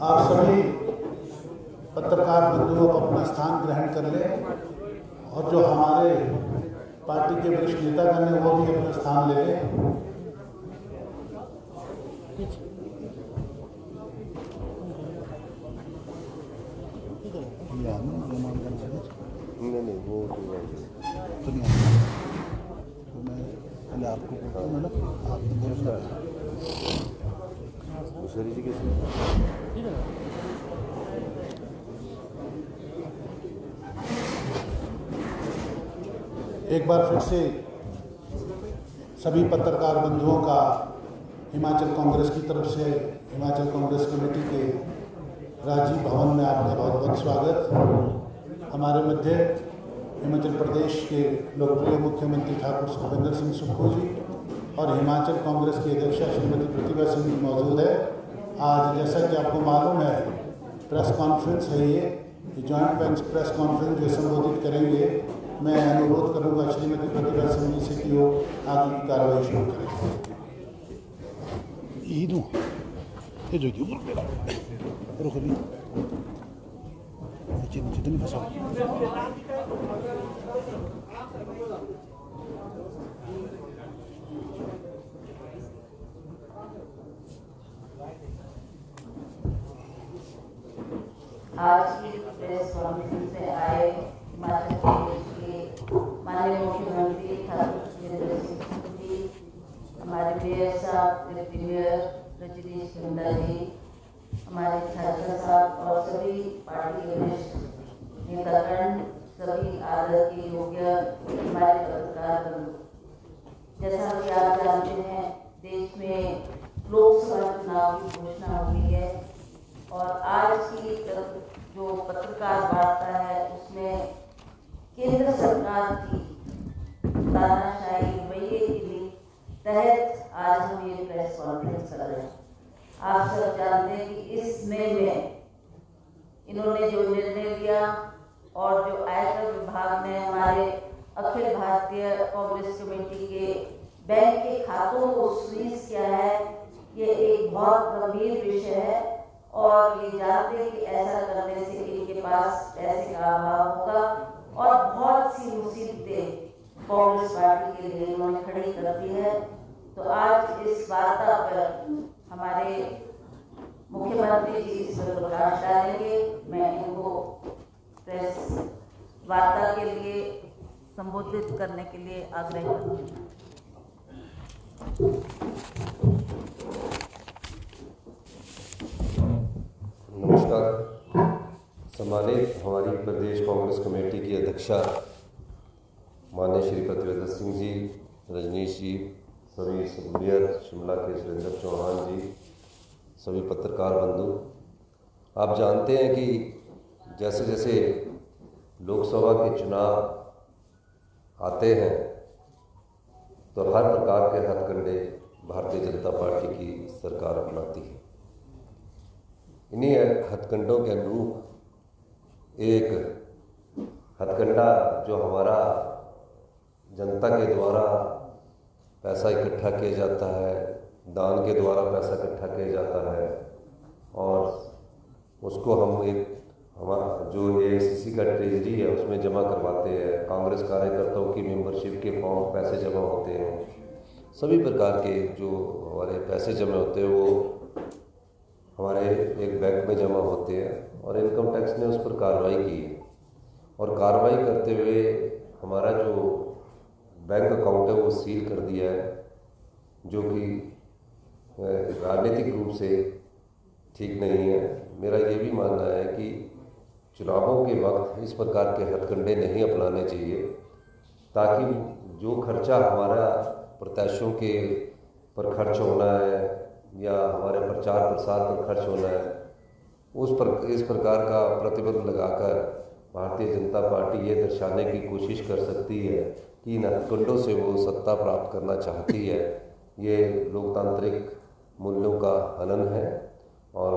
आप सभी पत्रकार बंधुओं को अपना स्थान ग्रहण कर लें और जो हमारे पार्टी के वरिष्ठ नेतागण हैं वो भी अपना स्थान ले लें। नहीं वो तो नहीं तो मैं पहले आपको बोलता हूँ मैडम, आप बोलना जी कैसे एक बार फिर से सभी पत्रकार बंधुओं का हिमाचल कांग्रेस की तरफ से हिमाचल कांग्रेस कमेटी के राजीव भवन में आपका बहुत बहुत स्वागत। हमारे मध्य हिमाचल प्रदेश के लोकप्रिय मुख्यमंत्री ठाकुर सुखविंदर सिंह सुक्खू जी और हिमाचल कांग्रेस की अध्यक्षा श्रीमती प्रतिभा सिंह जी मौजूद है। आज जैसा कि आपको मालूम है प्रेस कॉन्फ्रेंस है, ये जॉइंट प्रेस कॉन्फ्रेंस जो संबोधित करेंगे। मैं अनुरोध करूंगा श्रीमती प्रतिभा सिंह जी से कि वो आगे की कार्रवाई शुरू करें। आज की प्रेस कॉन्फ्रेंस में आए हिमाचल प्रदेश के माननीय मुख्यमंत्री ठाकुर सुखविंदर सिंह सुक्खू जी, हमारे मेयर साहब, डिप्टी मेयर रजनीश किंदा जी, हमारे छात्र साहब और सभी पार्टी के वरिष्ठ नेतागण, सभी आदर के योग्य हमारे पत्रकार बंधु। जैसा कि आप जानते हैं देश में लोकसभा चुनाव की घोषणा हो गई है और आज की जो पत्रकार वार्ता है उसमें केंद्र सरकार की तानाशाही रवैये के तहत आज हम ये प्रेस कॉन्फ्रेंस कर रहे हैं। आप सब जानते हैं कि इस मई में इन्होंने जो निर्णय लिया और जो आयकर विभाग ने हमारे अखिल भारतीय कांग्रेस कमेटी के बैंक के खातों को फ्रीज किया है, ये एक बहुत गंभीर विषय है और ये जानते हैं कि ऐसा करने से इनके पास पैसे का अभाव होगा और बहुत सी मुसीबतें कांग्रेस पार्टी के लिए इन्होंने खड़ी कर दी है। तो आज इस वार्ता पर हमारे मुख्यमंत्री जी इस पर प्रकाश डालेंगे। मैं इनको प्रेस वार्ता के लिए संबोधित करने के लिए आग्रह करूँगी। नमस्कार। सम्मानित हमारी प्रदेश कांग्रेस कमेटी की अध्यक्षा माननीय श्री प्रतिभा सिंह जी, रजनीश जी, सभी मेयर शिमला के सुरेंद्र चौहान जी, सभी पत्रकार बंधु, आप जानते हैं कि जैसे जैसे लोकसभा के चुनाव आते हैं तो हर प्रकार के हथकंडे भारतीय जनता पार्टी की सरकार अपनाती है। इन्हीं हथकंडों के अनुरूप एक हथकंडा जो हमारा जनता के द्वारा पैसा इकट्ठा किया जाता है, दान के द्वारा पैसा इकट्ठा किया जाता है और उसको हम हमारा जो AICC का ट्रेजरी है उसमें जमा करवाते हैं। कांग्रेस कार्यकर्ताओं की मेंबरशिप के फॉर्म पैसे जमा होते हैं। सभी प्रकार के जो हमारे पैसे जमा होते हैं वो हमारे एक बैंक में जमा होते हैं और इनकम टैक्स ने उस पर कार्रवाई की है और कार्रवाई करते हुए हमारा जो बैंक अकाउंट है वो सील कर दिया है, जो कि राजनीतिक रूप से ठीक नहीं है। मेरा ये भी मानना है कि चुनावों के वक्त इस प्रकार के हथकंडे नहीं अपनाने चाहिए ताकि जो खर्चा हमारा प्रत्याशियों के पर खर्च होना है या हमारे प्रचार प्रसार पर खर्च होना है इस प्रकार का प्रतिबंध लगाकर भारतीय जनता पार्टी ये दर्शाने की कोशिश कर सकती है कि इन हथकंडों से वो सत्ता प्राप्त करना चाहती है। ये लोकतांत्रिक मूल्यों का हनन है और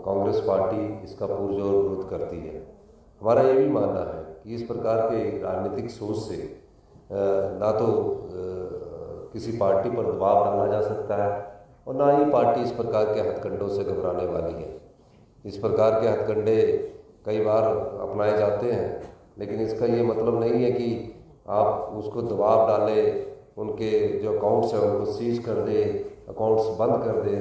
कांग्रेस पार्टी इसका पुरजोर विरोध करती है। हमारा ये भी मानना है कि इस प्रकार के राजनीतिक सोच से ना तो किसी पार्टी पर दबाव डाला जा सकता है और ना ही पार्टी इस प्रकार के हथकंडों से घबराने वाली है। इस प्रकार के हथकंडे कई बार अपनाए जाते हैं, लेकिन इसका ये मतलब नहीं है कि आप उसको दबाव डालें, उनके जो अकाउंट्स हैं उनको सीज कर दे, अकाउंट्स बंद कर दे।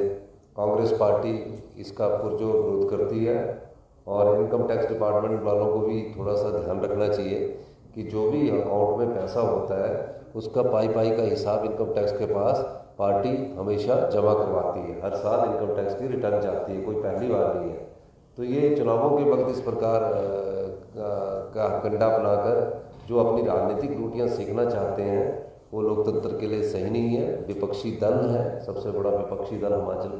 कांग्रेस पार्टी इसका पुरजोर विरोध करती है और इनकम टैक्स डिपार्टमेंट वालों को भी थोड़ा सा ध्यान रखना चाहिए कि जो भी अकाउंट में पैसा होता है उसका पाई का हिसाब इनकम टैक्स के पास पार्टी हमेशा जमा करवाती है। हर साल इनकम टैक्स की रिटर्न जाती है, कोई पहली बार नहीं है। तो ये चुनावों के वक्त इस प्रकार का हथकंडा अपनाकर जो अपनी राजनीतिक रोटियां सेकना चाहते हैं वो लोकतंत्र के लिए सही नहीं है। विपक्षी दल है, सबसे बड़ा विपक्षी दल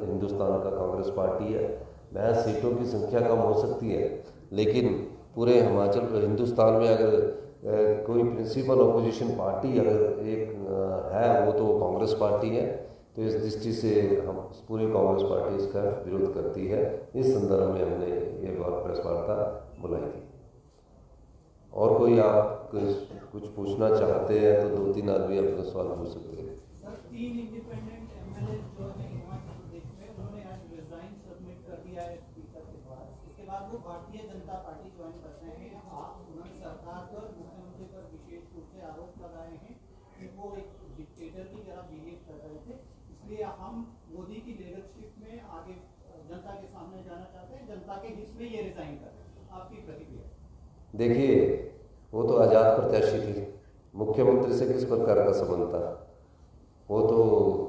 हिंदुस्तान का कांग्रेस पार्टी है। महज सीटों की संख्या कम हो सकती है, लेकिन पूरे हिंदुस्तान में अगर कोई प्रिंसिपल अपोजिशन पार्टी अगर एक है वो तो कांग्रेस पार्टी है। तो इस दृष्टि से हम पूरी कांग्रेस पार्टी इसका विरोध करती है। इस संदर्भ में हमने ये प्रेस वार्ता बुलाई थी। और कोई आप कुछ पूछना चाहते हैं तो 2-3 आदमी अपना सवाल पूछ सकते हैं। सर, 3 इंडिपेंडेंट एमएलए जो है हिमाचल प्रदेश में, उन्होंने आज रिजाइन सबमिट कर दिया है स्पीकर के पास। इसके बाद वो भारतीय जनता पार्टी ज्वाइन कर रहे हैं। आप उन्होंने सरकार पर, मुख्यमंत्री पर विशेष रूप से आरोप लगाए हैं कि वो एक डिक्टेटर की तरह बिहेव कर रहे थे, इसलिए हम मोदी की लीडरशिप में आगे जनता के सामने जाना चाहते हैं, जनता के हित में ये रिजाइन कर रहे हैं। आपकी प्रतिक्रिया? देखिए, वो तो आज़ाद प्रत्याशी थी, मुख्यमंत्री से किस प्रकार का संबंध था? वो तो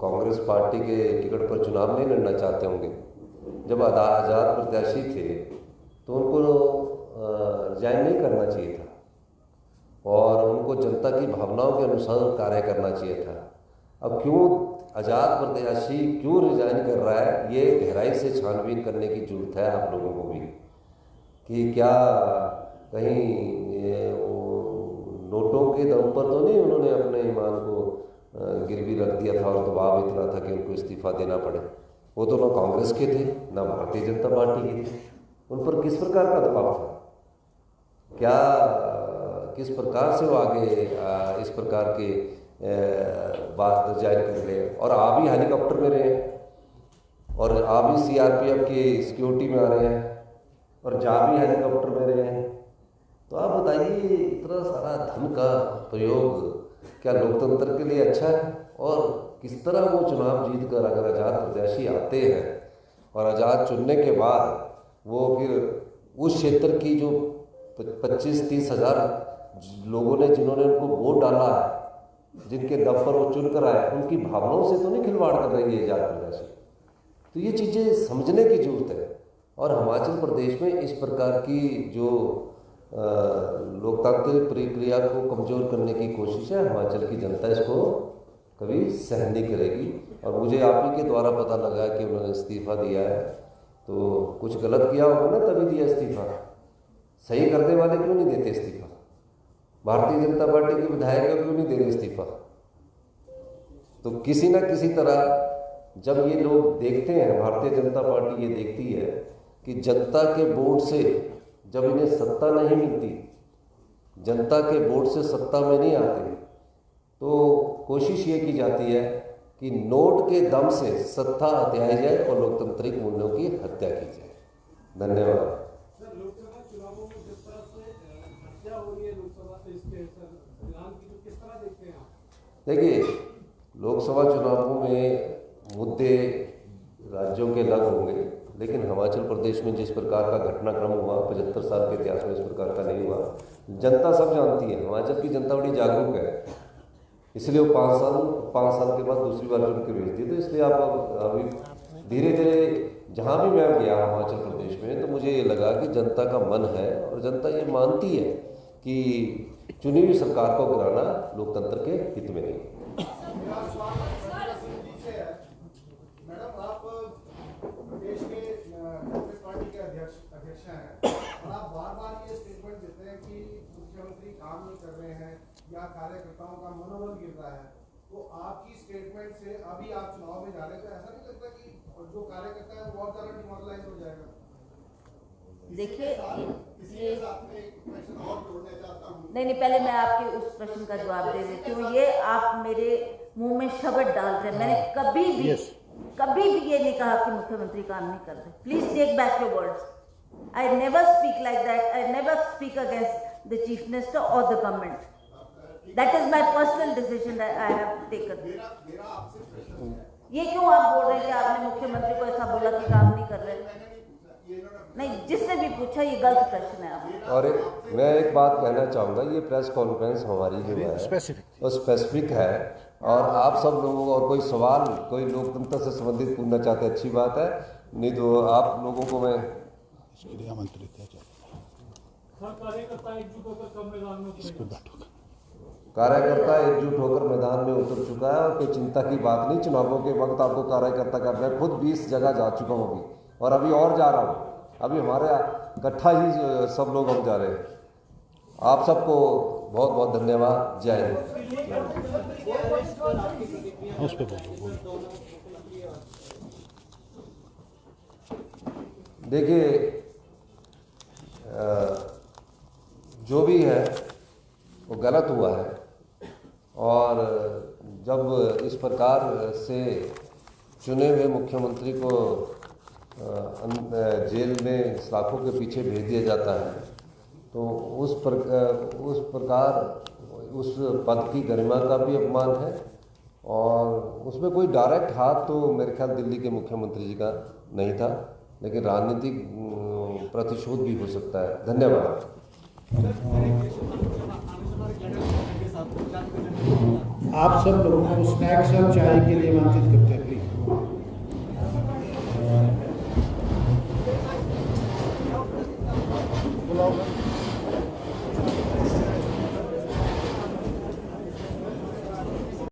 कांग्रेस पार्टी के टिकट पर चुनाव नहीं लड़ना चाहते होंगे। जब आज़ाद प्रत्याशी थे तो उनको रिजाइन नहीं करना चाहिए था और उनको जनता की भावनाओं के अनुसार कार्य करना चाहिए था। अब क्यों आज़ाद प्रत्याशी क्यों रिजाइन कर रहा है, ये गहराई से छानबीन करने की जरूरत है आप लोगों को भी, कि क्या कहीं नोटों के दम पर तो नहीं उन्होंने अपने ईमान को गिरवी रख दिया था और दबाव इतना था कि उनको इस्तीफा देना पड़े। वो तो ना कांग्रेस के थे ना भारतीय जनता पार्टी के थे। उन पर किस प्रकार का दबाव था? क्या किस प्रकार से वो आगे इस प्रकार के बात जाहिर कर रहे हैं? और आप ही हेलीकॉप्टर में रहे हैं और आप ही सीआरपीएफ की सिक्योरिटी में आ रहे हैं और जा भी हेलीकॉप्टर में रहे हैं। तो आप बताइए, इतना सारा धन का प्रयोग क्या लोकतंत्र के लिए अच्छा है? और किस तरह वो चुनाव जीत कर अगर आज़ाद प्रत्याशी आते हैं और आज़ाद चुनने के बाद वो फिर उस क्षेत्र की जो 25-30 हज़ार लोगों ने जिन्होंने उनको वोट डाला है, जिनके दम पर वो चुन कर आए, उनकी भावनाओं से तो नहीं खिलवाड़ कर रही है आज़ाद प्रत्याशी। तो ये चीज़ें समझने की जरूरत है। और हिमाचल प्रदेश में इस प्रकार की जो लोकतांत्रिक प्रक्रिया को कमज़ोर करने की कोशिश है, हिमाचल की जनता इसको कभी सहन नहीं करेगी। और मुझे आप ही के द्वारा पता लगा कि उन्होंने इस्तीफ़ा दिया है, तो कुछ गलत किया होगा ना तभी दिया इस्तीफ़ा। सही करने वाले क्यों नहीं देते इस्तीफ़ा? भारतीय जनता पार्टी के विधायक क्यों नहीं दे रहे इस्तीफ़ा? तो किसी न किसी तरह जब ये लोग देखते हैं, भारतीय जनता पार्टी ये देखती है कि जनता के वोट से जब इन्हें सत्ता नहीं मिलती, जनता के वोट से सत्ता में नहीं आते, तो कोशिश ये की जाती है कि नोट के दम से सत्ता हथियाई जाए और लोकतांत्रिक मूल्यों की हत्या की जाए। धन्यवाद। सर, लोकसभा चुनावों में जिस तरह से हत्या हो रही है लोकसभा इसके संविधान की, तो किस तरह देखते हैं आप? देखिए, लोकसभा चुनावों में मुद्दे राज्यों के अलग होंगे, लेकिन हिमाचल प्रदेश में जिस प्रकार का घटनाक्रम हुआ 75 साल के इतिहास में इस प्रकार का नहीं हुआ। जनता सब जानती है, हिमाचल की जनता बड़ी जागरूक है, इसलिए वो 5 साल के बाद दूसरी बार चुन के भेजती है। तो इसलिए आप अभी धीरे धीरे जहाँ भी मैं गया हिमाचल प्रदेश में, तो मुझे ये लगा कि जनता का मन है और जनता ये मानती है कि चुनी हुई सरकार को गिराना लोकतंत्र के हित में नहीं। मैडम, आप प्रदेश के कांग्रेस पार्टी के अध्यक्ष हैं और आप बार ये स्टेटमेंट देते हैं कि मुख्यमंत्री काम नहीं कर रहे हैं या कार्यकर्ताओं का मनोबल गिर रहा है। तो आपकी स्टेटमेंट से अभी आप चुनाव में जा रहे हैं, तो ऐसा नहीं लगता कि जो कार्यकर्ता है वो बहुत ज्यादा डिमोरलाइज हो जाएगा? देखिए, इसी के साथ में एक क्वेश्चन और जोड़ना चाहता हूँ। नहीं, पहले मैं आपके उस प्रश्न का जवाब दे देती हूँ। ये आप मेरे मुंह में शब्द डाल रहे हैं। मैंने कभी भी ये नहीं कहा कि मुख्यमंत्री काम नहीं कर रहे। Please take back your words. I never speak like that. I never speak against the Chief Minister or the government. That is my personal decision that I have taken. ये क्यों आप बोल रहे हैं कि आपने मुख्यमंत्री को ऐसा बोला कि काम नहीं कर रहे? नहीं, जिसने भी पूछा ये गलत प्रश्न है आप। और मैं एक बात कहना चाहूँगा, ये प्रेस कॉन्फ्रेंस हमारी जो है वो स्पेसिफिक है, और आप सब लोगों को और कोई सवाल कोई लोकतंत्र से संबंधित पूछना चाहते हैं, अच्छी बात है, नहीं तो आप लोगों को मैं आमंत्रित है। कार्यकर्ता एकजुट होकर मैदान में उतर चुका है, और कोई चिंता की बात नहीं। चुनावों के वक्त आपको कार्यकर्ता का, मैं खुद 20 जगह जा चुका हूँ अभी, और अभी और जा रहा हूँ। अभी हमारे इकट्ठा ही सब लोग हम जा रहे हैं। आप सबको बहुत बहुत धन्यवाद। जय हिंद। देखिए, जो भी है वो गलत हुआ है, और जब इस प्रकार से चुने हुए मुख्यमंत्री को जेल में सलाखों के पीछे भेज दिया जाता है, तो उस प्रकार उस पद की गरिमा का भी अपमान है, और उसमें कोई डायरेक्ट हाथ तो मेरे ख्याल दिल्ली के मुख्यमंत्री जी का नहीं था, लेकिन राजनीतिक प्रतिशोध भी हो सकता है। धन्यवाद। आप सब लोगों को स्नैक्स और चाय के लिए आमंत्रित करते हैं प्लीज। बुलाओ।